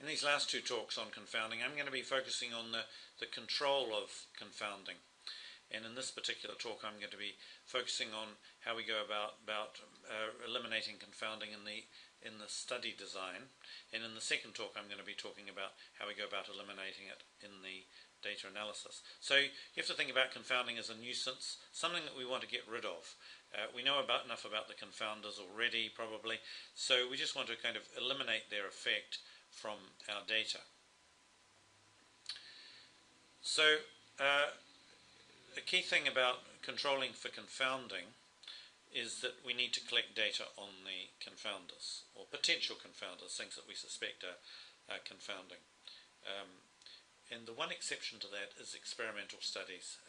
In these last two talks on confounding, I'm going to be focusing on the control of confounding. And in this particular talk, I'm going to be focusing on how we go about eliminating confounding in the study design. And in the second talk, I'm going to be talking about how we go about eliminating it in the data analysis. So you have to think about confounding as a nuisance, something that we want to get rid of. We know enough about the confounders already, probably, so we just want to kind of eliminate their effect from our data. So a key thing about controlling for confounding is that we need to collect data on the confounders, or potential confounders, things that we suspect are confounding. And the one exception to that is experimental studies,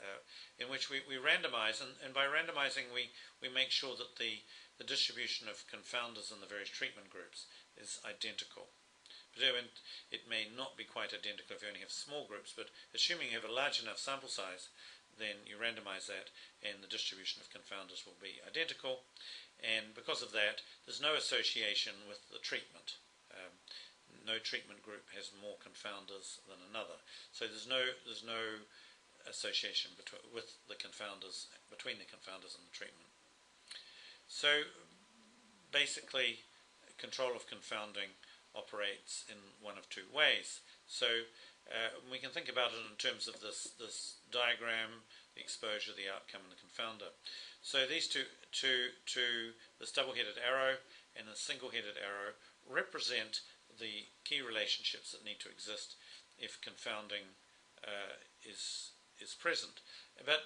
in which we randomize, and by randomizing we make sure that the distribution of confounders in the various treatment groups is identical. But it may not be quite identical if you only have small groups, but assuming you have a large enough sample size, then you randomize that and the distribution of confounders will be identical, and because of that there's no association with the treatment. No treatment group has more confounders than another, so there's no association with the confounders, between the confounders and the treatment. So basically control of confounding operates in one of two ways. So we can think about it in terms of this diagram, the exposure, the outcome, and the confounder. So these this double-headed arrow and the single-headed arrow represent the key relationships that need to exist if confounding is present. But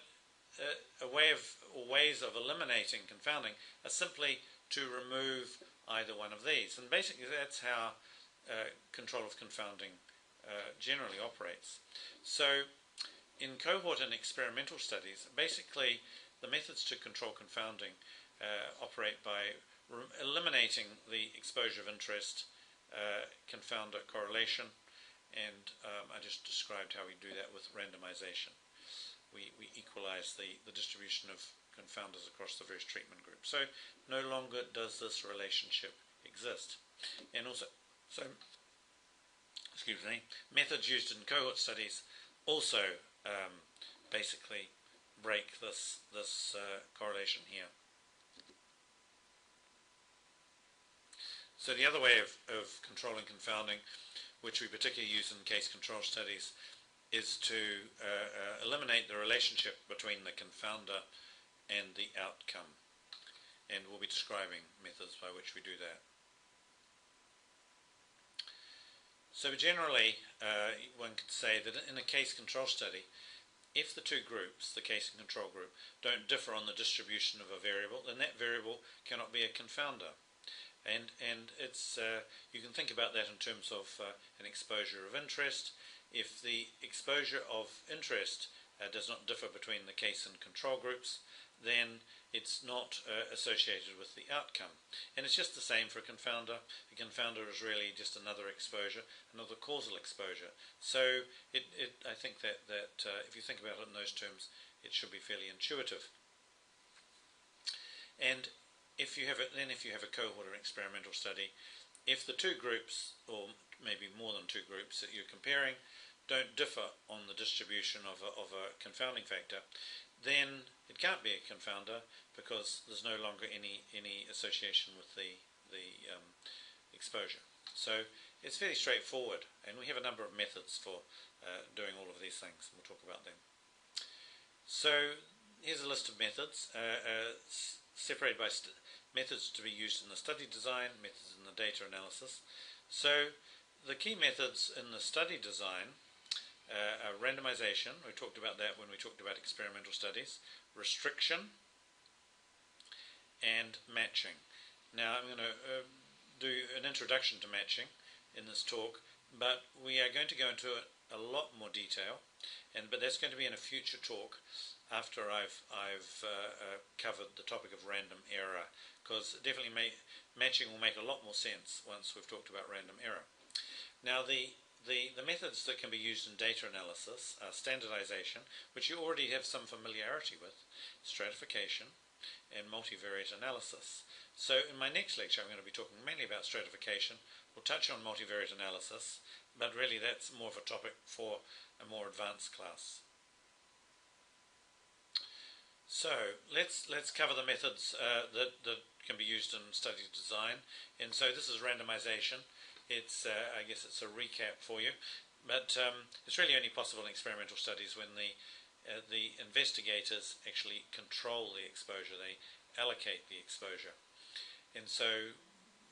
ways of eliminating confounding are simply to remove either one of these, and basically that's how control of confounding generally operates. So in cohort and experimental studies, basically the methods to control confounding operate by eliminating the exposure of interest, confounder correlation, and I just described how we do that with randomization. We equalize the distribution of confounders across the various treatment groups. So no longer does this relationship exist. And also, methods used in cohort studies also basically break this correlation here. So the other way of controlling confounding, which we particularly use in case control studies, is to eliminate the relationship between the confounder and the outcome. And we'll be describing methods by which we do that. So generally, one could say that in a case control study, if the two groups, the case and control group, don't differ on the distribution of a variable, then that variable cannot be a confounder. And it's you can think about that in terms of an exposure of interest. If the exposure of interest does not differ between the case and control groups, then it's not associated with the outcome. And it's just the same for a confounder. A confounder is really just another exposure, another causal exposure. So I think that if you think about it in those terms, it should be fairly intuitive. And if you have a cohort or experimental study, if the two groups, or maybe more than two groups that you're comparing, don't differ on the distribution of a confounding factor, then it can't be a confounder because there's no longer any association with the exposure. So it's fairly straightforward, and we have a number of methods for doing all of these things, and we'll talk about them. So here's a list of methods separated by methods to be used in the study design, methods in the data analysis. So the key methods in the study design are randomization. We talked about that when we talked about experimental studies, restriction, and matching. Now I'm going to do an introduction to matching in this talk, but we are going to go into a lot more detail, but that's going to be in a future talk after I've covered the topic of random error, because definitely matching will make a lot more sense once we've talked about random error. Now the methods that can be used in data analysis are standardization, which you already have some familiarity with, stratification, and multivariate analysis. So in my next lecture I'm going to be talking mainly about stratification. We'll touch on multivariate analysis, but really that's more of a topic for a more advanced class. So let's cover the methods that can be used in study design. And so this is randomization. It's I guess it's a recap for you, but it's really only possible in experimental studies when the investigators actually control the exposure. They allocate the exposure. And so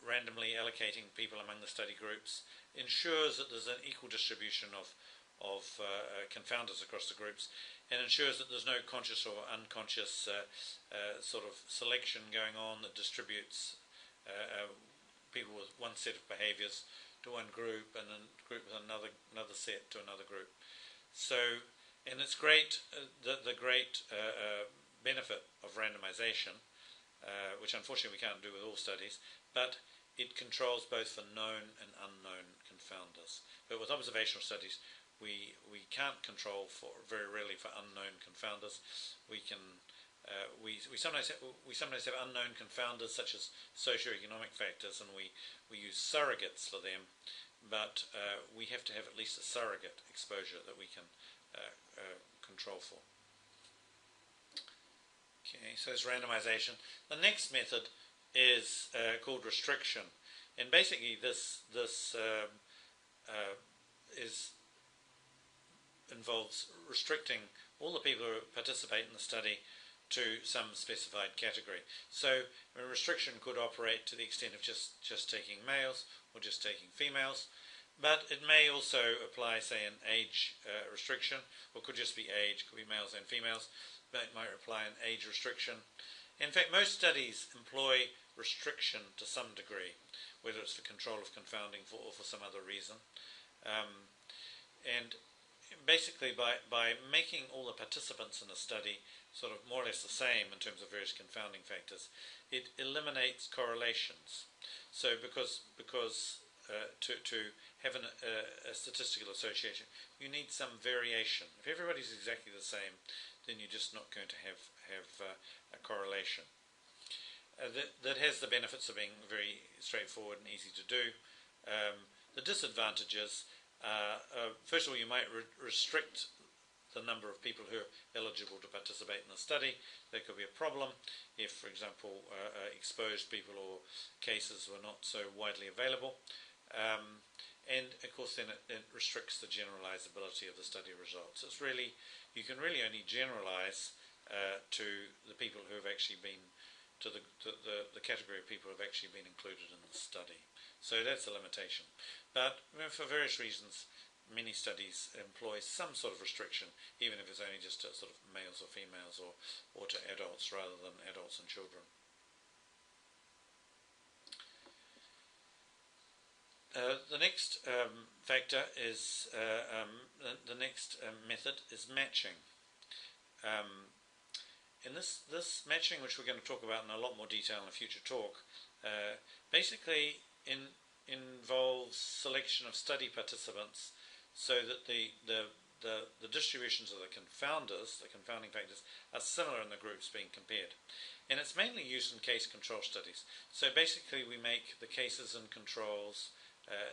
randomly allocating people among the study groups ensures that there's an equal distribution of confounders across the groups, and ensures that there's no conscious or unconscious sort of selection going on that distributes people with one set of behaviours to one group and a group with another set to another group. So, and it's great, the great benefit of randomization, which unfortunately we can't do with all studies, but it controls both for known and unknown confounders. But with observational studies, we can't control for, very rarely, for unknown confounders. We can we sometimes have unknown confounders such as socioeconomic factors, and we use surrogates for them. But we have to have at least a surrogate exposure that we can control for. Okay, so it's randomization. The next method is called restriction, and basically this involves restricting all the people who participate in the study to some specified category. So a restriction could operate to the extent of just taking males or just taking females, but it may also apply, say, an age restriction, or could just be age, could be males and females. But it might apply an age restriction. In fact, most studies employ restriction to some degree, whether it's for control of confounding or for some other reason. And basically by making all the participants in the study sort of more or less the same in terms of various confounding factors, it eliminates correlations. So because to have a statistical association, you need some variation. If everybody's exactly the same, then you're just not going to have a correlation. That has the benefits of being very straightforward and easy to do. The disadvantages, first of all, you might restrict the number of people who are eligible to participate in the study. That could be a problem if, for example, exposed people or cases were not so widely available. And of course then it restricts the generalizability of the study results. It's really, you can really only generalize to the people who have actually been, to the category of people who have actually been included in the study. So that's a limitation. But for various reasons, many studies employ some sort of restriction, even if it's only just to sort of males or females, or to adults rather than adults and children. The next factor is, the next method is matching. And this matching, which we're going to talk about in a lot more detail in a future talk, basically involves selection of study participants so that the distributions of the confounders, the confounding factors, are similar in the groups being compared. And it's mainly used in case control studies. So basically we make the cases and controls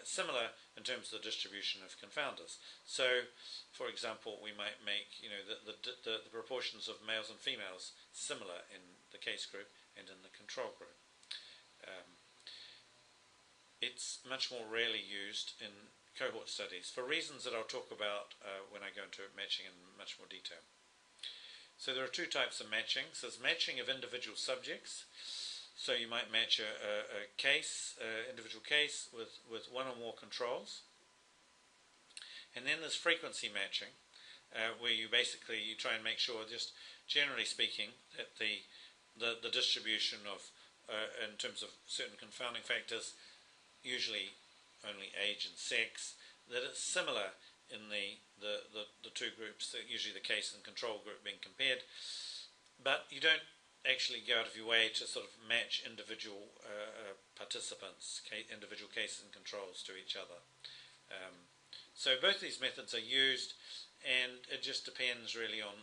similar in terms of the distribution of confounders. So, for example, we might make the proportions of males and females similar in the case group and in the control group. It's much more rarely used in cohort studies for reasons that I'll talk about when I go into matching in much more detail. So there are two types of matching. So there's matching of individual subjects. So you might match a case, individual case, with one or more controls. And then there's frequency matching, where you try and make sure, just generally speaking, that the distribution of, in terms of certain confounding factors, usually only age and sex, that it's similar in the two groups, usually the case and control group being compared, but you don't actually go out of your way to sort of match individual participants, individual cases and controls to each other. So both these methods are used, and it just depends really on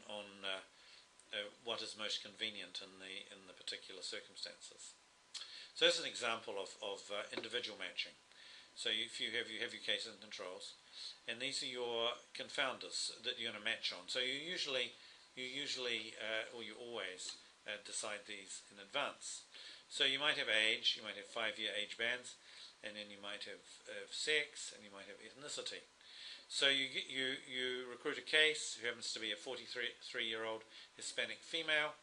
what is most convenient in the particular circumstances. So that's an example of individual matching. So if you have your cases and controls, and these are your confounders that you're going to match on. So you usually or you always decide these in advance. So you might have age, you might have 5-year age bands, and then you might have sex, and you might have ethnicity. So you recruit a case who happens to be a 43-year-old Hispanic female,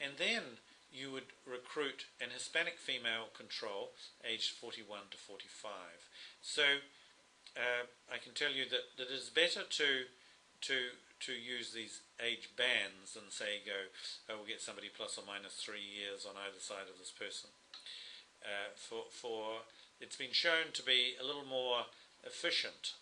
and then you would recruit an Hispanic female control aged 41 to 45. So I can tell you that it is better to use these age bands than say we'll get somebody plus or minus 3 years on either side of this person. For it's been shown to be a little more efficient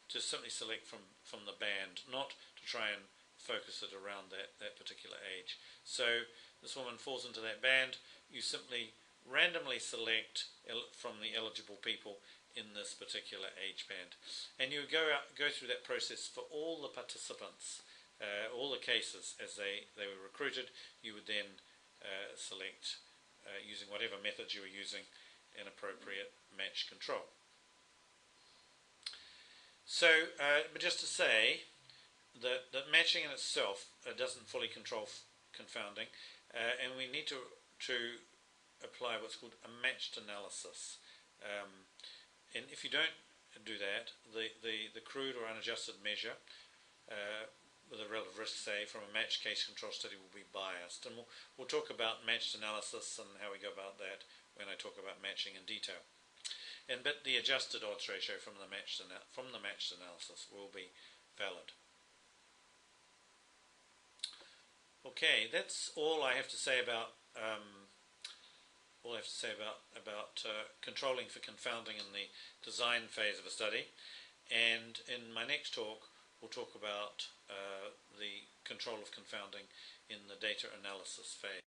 to simply select from the band, not to try and focus it around that particular age. So this woman falls into that band. You simply randomly select from the eligible people in this particular age band, and you go through that process for all the participants, all the cases as they were recruited. You would then select using whatever method you were using an appropriate match control. So, but just to say that matching in itself doesn't fully control confounding, and we need to apply what's called a matched analysis. And if you don't do that, the crude or unadjusted measure with a relative risk, say, from a matched case control study will be biased. And we'll talk about matched analysis and how we go about that when I talk about matching in detail. But the adjusted odds ratio from the matched analysis will be valid. Okay, that's all I have to say about controlling for confounding in the design phase of a study. And in my next talk, we'll talk about the control of confounding in the data analysis phase.